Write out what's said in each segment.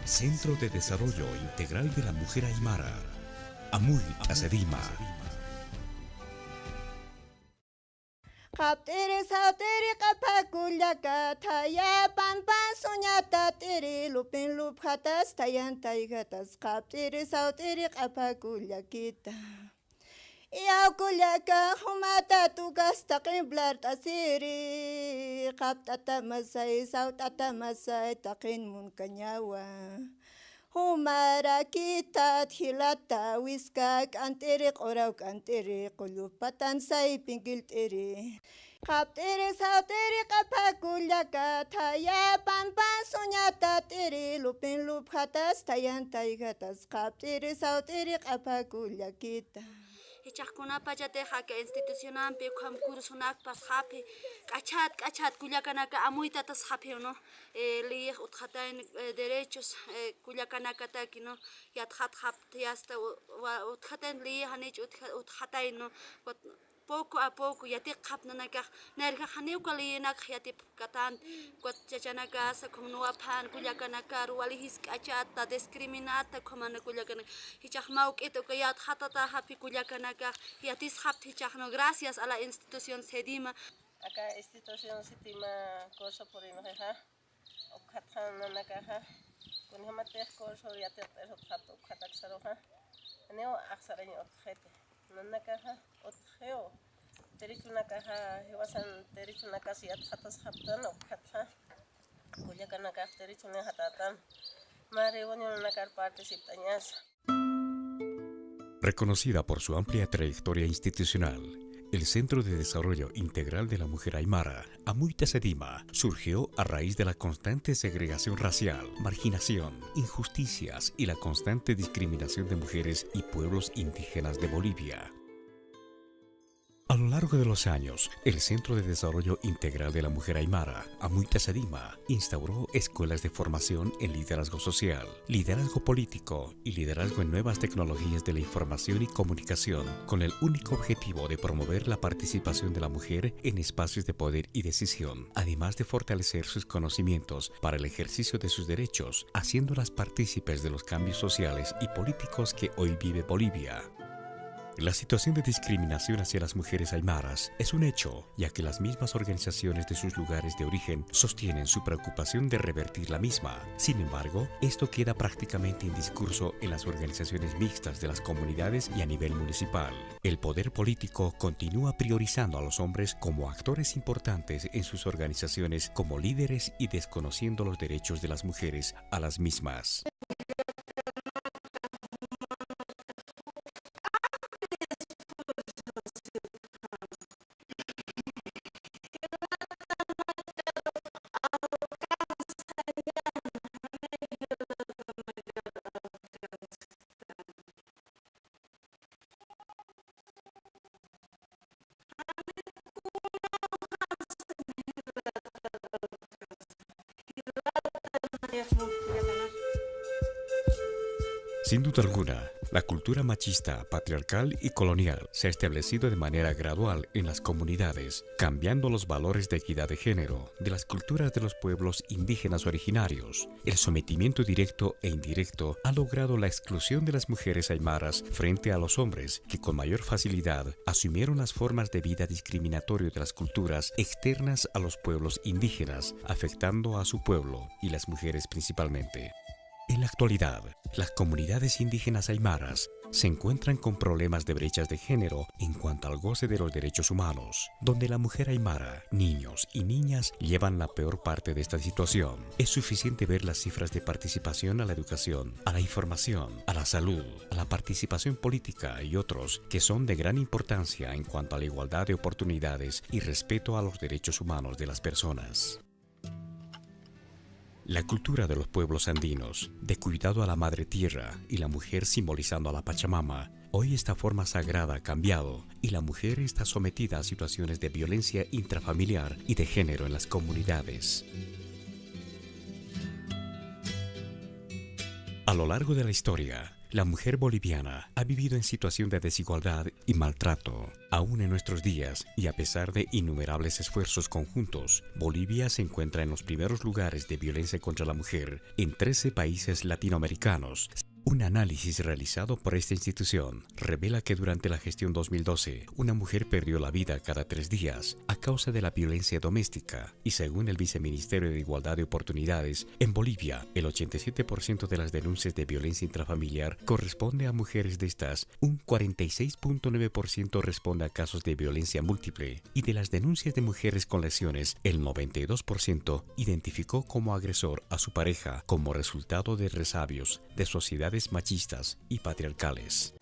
Centro de Desarrollo Integral de la Mujer Aymara, Amuy Tacedima. Kaptiri sautiri kapakulyaka thaya pan sunyata tiri lupin lup hatas tayan taygatas kaptiri sautiri kapakulyakita. Iyaw kulyaka humata tugas takin blart asiri kaptata masay sautata masay takin mun kanyawa. Humara kita hilata wiskak antiri oraw antiri kulupatan say pinggil tiri. Kaptiri sautiri kapakulyaka thaya pan sunyata tiri lupin lup hatas tayan taygatas kaptiri sautiri kapakulyakita. Hichaqkunapa chateqa institucionampi kursunapas hapi k'achat kullakanaka amuytatas hapi no liyaq utqatayn derechos kullakanakataki no yatqat hapti hasta utqatayn liyaq hanich utqatayn no poco a poco yatiq hapnanakaq nerqaqaniuqa liyanaq yatip katan chachanaka sa kumnuapan kullakanaka ruwalihis k'achata discriminata kumana kullakana hichaq mawk'ita ukayat hatata hapi kullakanaka yatis hapti hichaqno gracias a la institución Sedima. Acá institución Sedima curso por inojeja ukhathan nanakaja kunhamatej curso yatet erothato ukhataksaroja neo aksaraño otjete nanakaja otjeo terichunakaja hewasan terichunakasi yathatas haptan ukhatha kullakanaka terichuna hatatan mare unionakar participtañas. Reconocida por su amplia trayectoria institucional, el Centro de Desarrollo Integral de la Mujer Aymara, Amuy Tacedima, surgió a raíz de la constante segregación racial, marginación, injusticias y la constante discriminación de mujeres y pueblos indígenas de Bolivia. A lo largo de los años, el Centro de Desarrollo Integral de la Mujer Aymara, Amuy Tacedima, instauró escuelas de formación en liderazgo social, liderazgo político y liderazgo en nuevas tecnologías de la información y comunicación, con el único objetivo de promover la participación de la mujer en espacios de poder y decisión, además de fortalecer sus conocimientos para el ejercicio de sus derechos, haciéndolas partícipes de los cambios sociales y políticos que hoy vive Bolivia. La situación de discriminación hacia las mujeres aymaras es un hecho, ya que las mismas organizaciones de sus lugares de origen sostienen su preocupación de revertir la misma. Sin embargo, esto queda prácticamente en discurso en las organizaciones mixtas de las comunidades y a nivel municipal. El poder político continúa priorizando a los hombres como actores importantes en sus organizaciones como líderes y desconociendo los derechos de las mujeres a las mismas. Sin duda alguna, la cultura machista, patriarcal y colonial se ha establecido de manera gradual en las comunidades, cambiando los valores de equidad de género de las culturas de los pueblos indígenas originarios. El sometimiento directo e indirecto ha logrado la exclusión de las mujeres aymaras frente a los hombres, que con mayor facilidad asumieron las formas de vida discriminatorio de las culturas externas a los pueblos indígenas, afectando a su pueblo y las mujeres principalmente. En la actualidad, las comunidades indígenas aymaras se encuentran con problemas de brechas de género en cuanto al goce de los derechos humanos, donde la mujer aymara, niños y niñas llevan la peor parte de esta situación. Es suficiente ver las cifras de participación a la educación, a la información, a la salud, a la participación política y otros que son de gran importancia en cuanto a la igualdad de oportunidades y respeto a los derechos humanos de las personas. La cultura de los pueblos andinos, de cuidado a la madre tierra y la mujer simbolizando a la Pachamama, hoy esta forma sagrada ha cambiado y la mujer está sometida a situaciones de violencia intrafamiliar y de género en las comunidades. A lo largo de la historia, La mujer boliviana ha vivido en situación de desigualdad y maltrato. Aún en nuestros días, y a pesar de innumerables esfuerzos conjuntos, Bolivia se encuentra en los primeros lugares de violencia contra la mujer en 13 países latinoamericanos. Un análisis realizado por esta institución revela que durante la gestión 2012, una mujer perdió la vida cada 3 días a causa de la violencia doméstica y según el Viceministerio de Igualdad de Oportunidades, en Bolivia, el 87% de las denuncias de violencia intrafamiliar corresponde a mujeres. De estas, un 46.9% responde a casos de violencia múltiple y de las denuncias de mujeres con lesiones, el 92% identificó como agresor a su pareja como resultado de resabios de sociedades machistas y patriarcales.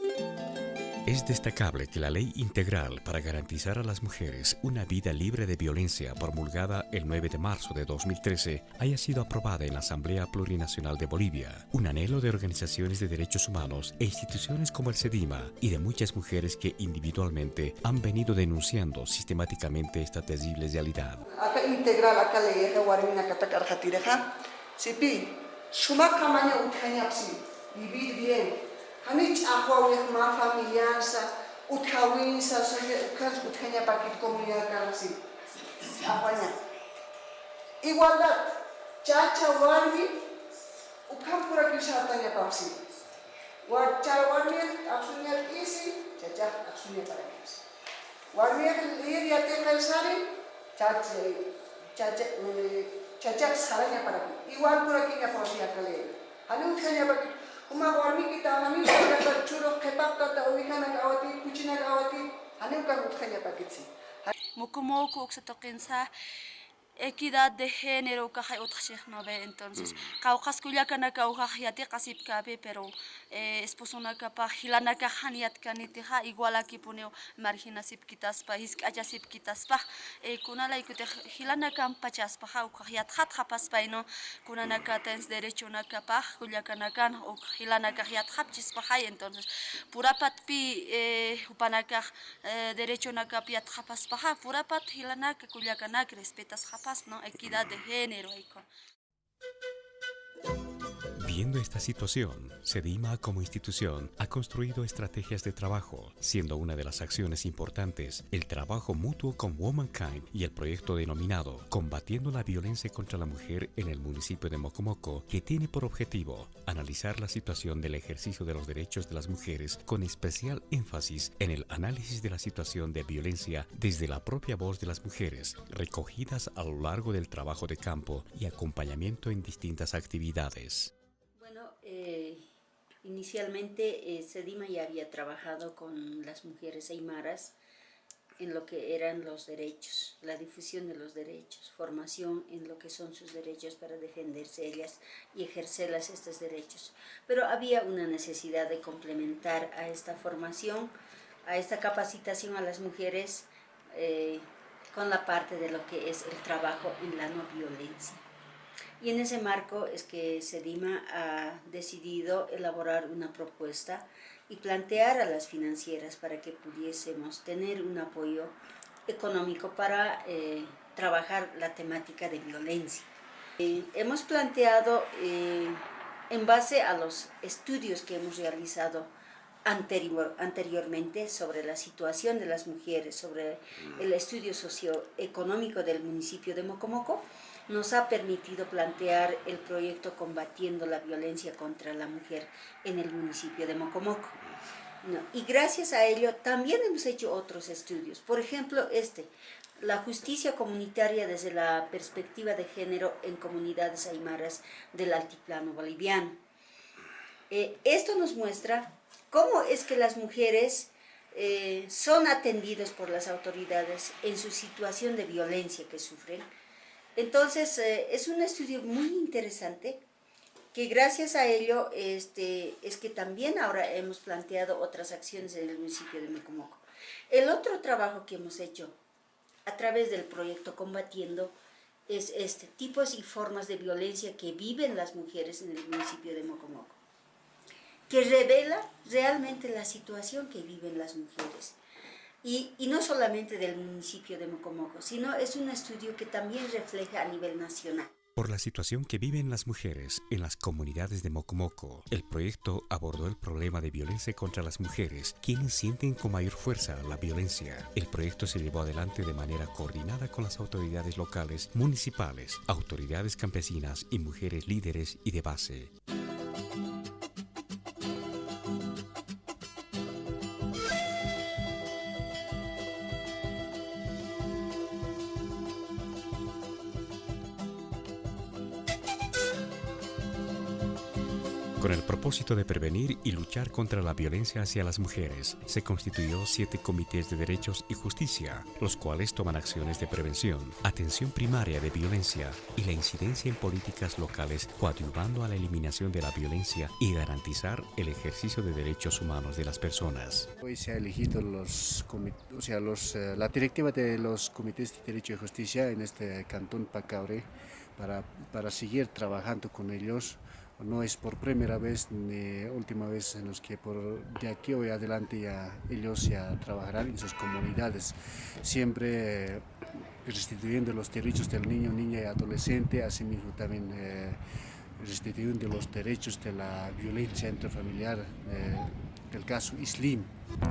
Es destacable que la Ley Integral para garantizar a las mujeres una vida libre de violencia, promulgada el 9 de marzo de 2013, haya sido aprobada en la Asamblea Plurinacional de Bolivia, un anhelo de organizaciones de derechos humanos e instituciones como el SEDIMA y de muchas mujeres que individualmente han venido denunciando sistemáticamente esta terrible realidad. Acá integral, acá le guarmina katakarjatireja, sipi, sumakamanya utkañapsi, vivir bien. Hanich ahuawek ma familianza, utkawinsa, ukans utkaña pakit comunidad karasi. Ahuaña. Igualdad, chacha warmi, ukam pura kisartanya papsi. Chacha warmi, aksunya isi, chacha aksunya para kisi. Warmi liria tekasari, chacha saranya para kisi. Igual pura kinya posi akale. Hanu utkaña pakit. Kuma warmi kita kami sudah curug kepak kata ulikan agawati kucing agawati ane ukan utkanya pakitsi. Mokomoko oxatoquensa equidad de género caja otxexnobe entonces caucas culiacana caujajiati casipcabe pero esposo una capa hilana cajaniat caniteja igual aquí poneo marginasip quitaspa hiscayasip quitaspa kunala ikute hilana campachaspa caujajiat hat japaspa no kunana catens derecho una capa culiacana can o hilana cajiat hapchispa entonces purapat pi upanaka derecho una capiat japaspa purapat hilana culiacana respetas japas. ¿No? Equidad de género. Viendo esta situación, SEDIMA como institución ha construido estrategias de trabajo, siendo una de las acciones importantes el trabajo mutuo con Womankind y el proyecto denominado Combatiendo la Violencia contra la Mujer en el municipio de Mocomoco, que tiene por objetivo analizar la situación del ejercicio de los derechos de las mujeres con especial énfasis en el análisis de la situación de violencia desde la propia voz de las mujeres, recogidas a lo largo del trabajo de campo y acompañamiento en distintas actividades. Inicialmente SEDIMA ya había trabajado con las mujeres aymaras en lo que eran los derechos, la difusión de los derechos, formación en lo que son sus derechos para defenderse ellas y ejercerlas estos derechos. Pero había una necesidad de complementar a esta formación, a esta capacitación a las mujeres con la parte de lo que es el trabajo en la no violencia. Y en ese marco es que SEDIMA ha decidido elaborar una propuesta y plantear a las financieras para que pudiésemos tener un apoyo económico para trabajar la temática de violencia. Hemos planteado en base a los estudios que hemos realizado anteriormente sobre la situación de las mujeres, sobre el estudio socioeconómico del municipio de Mocomoco, nos ha permitido plantear el proyecto Combatiendo la Violencia contra la Mujer en el municipio de Mocomoco. Y gracias a ello también hemos hecho otros estudios. Por ejemplo, la justicia comunitaria desde la perspectiva de género en comunidades aymaras del altiplano boliviano. Esto nos muestra cómo es que las mujeres son atendidas por las autoridades en su situación de violencia que sufren. Entonces, es un estudio muy interesante que gracias a ello es que también ahora hemos planteado otras acciones en el municipio de Mocomoco. El otro trabajo que hemos hecho a través del proyecto Combatiendo es tipos y formas de violencia que viven las mujeres en el municipio de Mocomoco, que revela realmente la situación que viven las mujeres. Y no solamente del municipio de Mocomoco, sino es un estudio que también refleja a nivel nacional. Por la situación que viven las mujeres en las comunidades de Mocomoco, el proyecto abordó el problema de violencia contra las mujeres, quienes sienten con mayor fuerza la violencia. El proyecto se llevó adelante de manera coordinada con las autoridades locales, municipales, autoridades campesinas y mujeres líderes y de base. Con el propósito de prevenir y luchar contra la violencia hacia las mujeres, se constituyó 7 comités de derechos y justicia, los cuales toman acciones de prevención, atención primaria de violencia y la incidencia en políticas locales, coadyuvando a la eliminación de la violencia y garantizar el ejercicio de derechos humanos de las personas. Hoy se ha elegido la directiva de los comités de derecho y justicia en este cantón Pacaure para seguir trabajando con ellos. No es por primera vez ni última vez en los que de aquí hoy adelante ya ellos ya trabajarán en sus comunidades, siempre restituyendo los derechos del niño, niña y adolescente, asimismo también restituyendo los derechos de la violencia intrafamiliar, del caso ISLIM.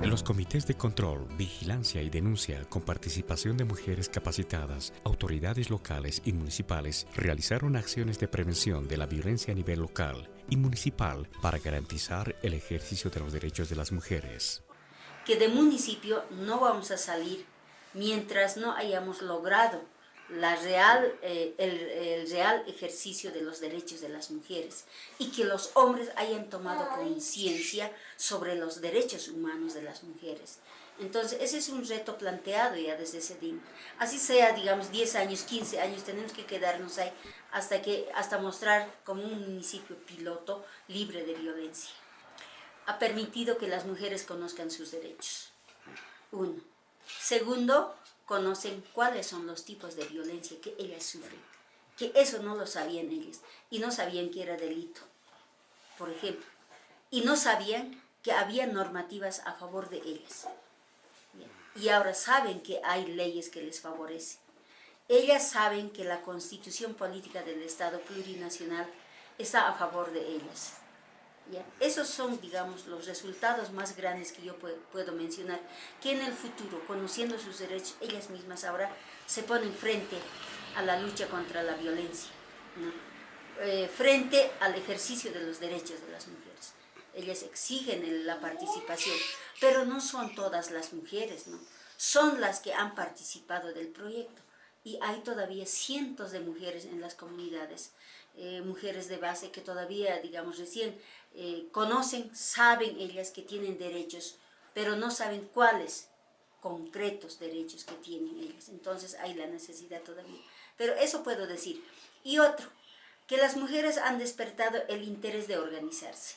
En los comités de control, vigilancia y denuncia, con participación de mujeres capacitadas, autoridades locales y municipales, realizaron acciones de prevención de la violencia a nivel local y municipal para garantizar el ejercicio de los derechos de las mujeres. Que de municipio no vamos a salir mientras no hayamos logrado el real ejercicio de los derechos de las mujeres y que los hombres hayan tomado conciencia sobre los derechos humanos de las mujeres. Entonces, ese es un reto planteado ya desde SEDIM. Así sea, digamos, 10 años, 15 años, tenemos que quedarnos ahí hasta mostrar como un municipio piloto libre de violencia. Ha permitido que las mujeres conozcan sus derechos. 1. Segundo, conocen cuáles son los tipos de violencia que ellas sufren, que eso no lo sabían ellas, y no sabían que era delito, por ejemplo, y no sabían que había normativas a favor de ellas, y ahora saben que hay leyes que les favorecen. Ellas saben que la Constitución Política del Estado Plurinacional está a favor de ellas. ¿Ya? Esos son, digamos, los resultados más grandes que yo puedo mencionar, que en el futuro, conociendo sus derechos, ellas mismas ahora se ponen frente a la lucha contra la violencia, ¿no? Frente al ejercicio de los derechos de las mujeres. Ellas exigen la participación, pero no son todas las mujeres, ¿no? Son las que han participado del proyecto. Y hay todavía cientos de mujeres en las comunidades, mujeres de base que todavía, digamos, recién conocen, saben ellas que tienen derechos, pero no saben cuáles concretos derechos que tienen ellas. Entonces hay la necesidad todavía. Pero eso puedo decir. Y otro, que las mujeres han despertado el interés de organizarse.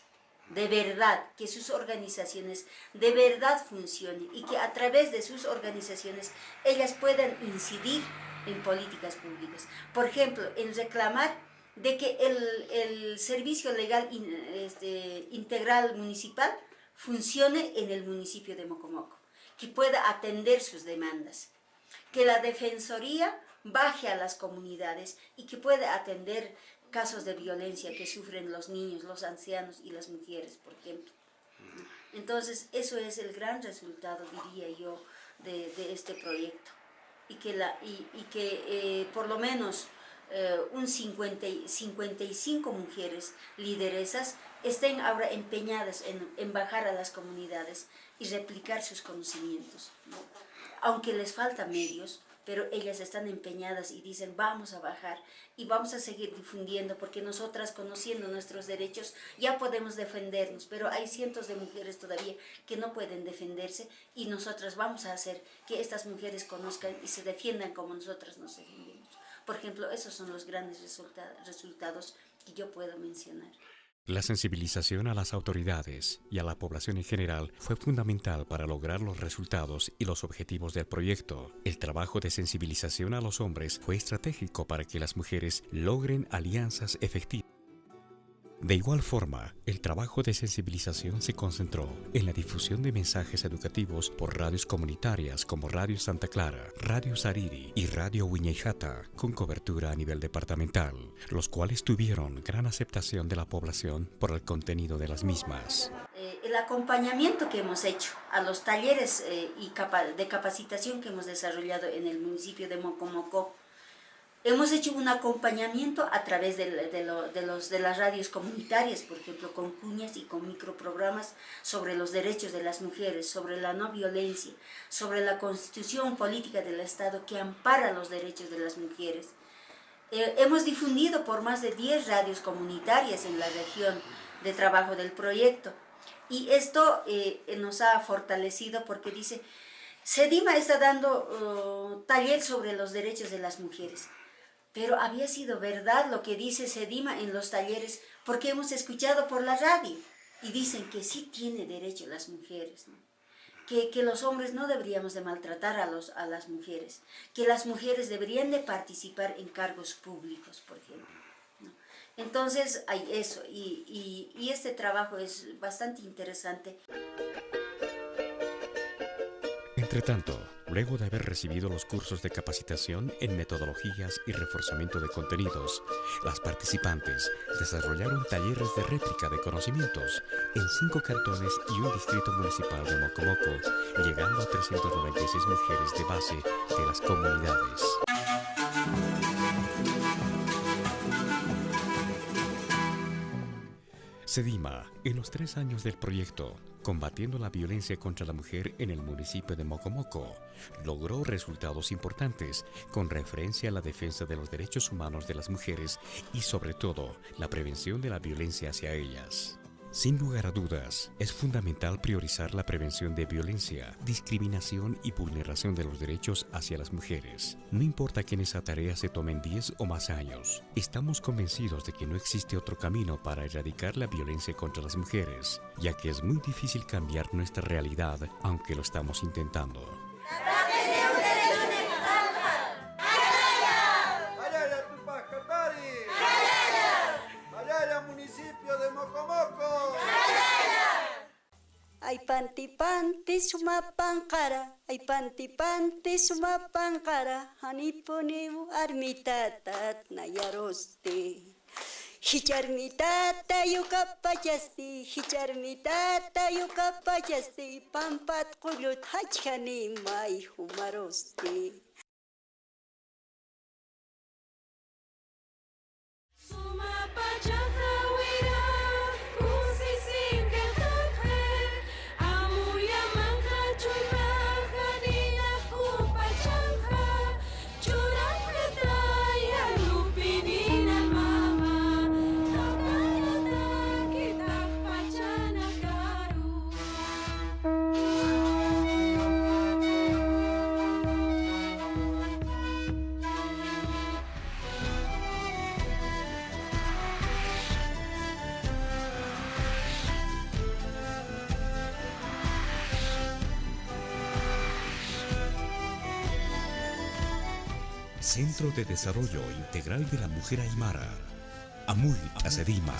De verdad, que sus organizaciones de verdad funcionen y que a través de sus organizaciones ellas puedan incidir en políticas públicas. Por ejemplo, en reclamar de que el servicio legal integral municipal funcione en el municipio de Mocomoco, que pueda atender sus demandas, que la defensoría baje a las comunidades y que pueda atender casos de violencia que sufren los niños, los ancianos y las mujeres, por ejemplo. Entonces, eso es el gran resultado, diría yo, de este proyecto. Y que por lo menos un 55 mujeres lideresas estén ahora empeñadas en bajar a las comunidades y replicar sus conocimientos, ¿no? Aunque les faltan medios, pero ellas están empeñadas y dicen vamos a bajar y vamos a seguir difundiendo porque nosotras, conociendo nuestros derechos, ya podemos defendernos, pero hay cientos de mujeres todavía que no pueden defenderse y nosotras vamos a hacer que estas mujeres conozcan y se defiendan como nosotras nos defendemos. Por ejemplo, esos son los grandes resultados que yo puedo mencionar. La sensibilización a las autoridades y a la población en general fue fundamental para lograr los resultados y los objetivos del proyecto. El trabajo de sensibilización a los hombres fue estratégico para que las mujeres logren alianzas efectivas. De igual forma, el trabajo de sensibilización se concentró en la difusión de mensajes educativos por radios comunitarias como Radio Santa Clara, Radio Sariri y Radio Huiñejata, con cobertura a nivel departamental, los cuales tuvieron gran aceptación de la población por el contenido de las mismas. El acompañamiento que hemos hecho a los talleres de capacitación que hemos desarrollado en el municipio de Mocomoco, hemos hecho un acompañamiento a través de las radios comunitarias, por ejemplo, con cuñas y con microprogramas sobre los derechos de las mujeres, sobre la no violencia, sobre la constitución política del Estado que ampara los derechos de las mujeres. Hemos difundido por más de 10 radios comunitarias en la región de trabajo del proyecto. Y esto nos ha fortalecido porque dice, SEDIMA está dando taller sobre los derechos de las mujeres. Pero había sido verdad lo que dice SEDIMA en los talleres porque hemos escuchado por la radio y dicen que sí tiene derecho las mujeres, ¿no? Que los hombres no deberíamos de maltratar a las mujeres, que las mujeres deberían de participar en cargos públicos, por ejemplo, ¿no? Entonces hay eso y este trabajo es bastante interesante. Entre tanto, luego de haber recibido los cursos de capacitación en metodologías y reforzamiento de contenidos, las participantes desarrollaron talleres de réplica de conocimientos en 5 cantones y un distrito municipal de Mocomoco, llegando a 396 mujeres de base de las comunidades. SEDIMA, en los 3 años del proyecto, combatiendo la violencia contra la mujer en el municipio de Mocomoco, logró resultados importantes con referencia a la defensa de los derechos humanos de las mujeres y sobre todo la prevención de la violencia hacia ellas. Sin lugar a dudas, es fundamental priorizar la prevención de violencia, discriminación y vulneración de los derechos hacia las mujeres. No importa que en esa tarea se tomen 10 o más años, estamos convencidos de que no existe otro camino para erradicar la violencia contra las mujeres, ya que es muy difícil cambiar nuestra realidad, aunque lo estamos intentando. Ay panti sumapankara, ay panti sumapankara, haniponiu armitatat nayaroste. Hicharmitata yukapachasti, pampat kulut hachani mai humaroste. Centro de Desarrollo Integral de la Mujer Aymara, AMUIT SEDIMA.